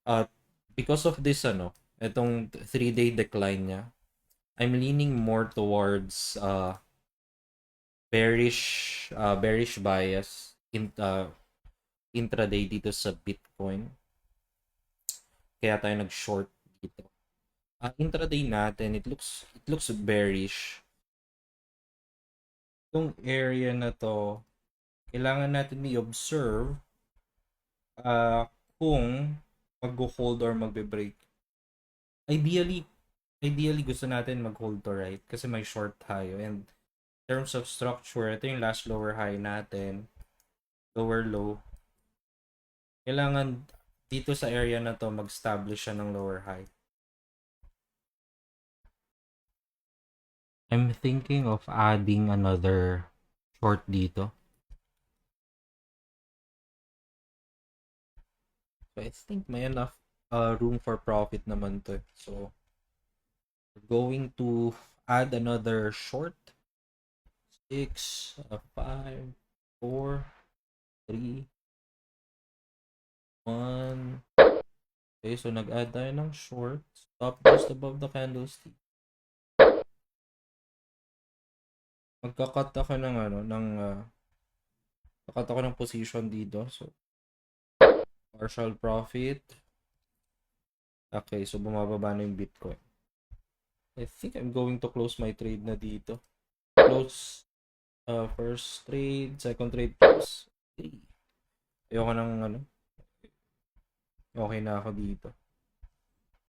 At because of this, itong 3-day decline niya, I'm leaning more towards bearish bias intraday dito sa Bitcoin. Kaya tayo nag-short dito. Intraday natin, it looks bearish. Itong area na to, kailangan natin i-observe kung mag-hold or magbe-break. Ideally gusto natin mag-hold to, right? Kasi may short tayo. And in terms of structure, ito yung last lower high natin. Lower low. Kailangan dito sa area na to mag-establish siya ng lower high. I'm thinking of adding another short dito. So I think may enough room for profit naman to. So we're going to add another short. 6, 5, 4, 3, 1. Okay, so nag-add tayo ng short. Stop just above the candlestick. Magka-cut ako ng position dito. So partial profit. Okay, so bumababa na yung Bitcoin. I think I'm going to close my trade na dito. Close first trade, second trade, close. Okay. Ayoko nang okay na ako dito.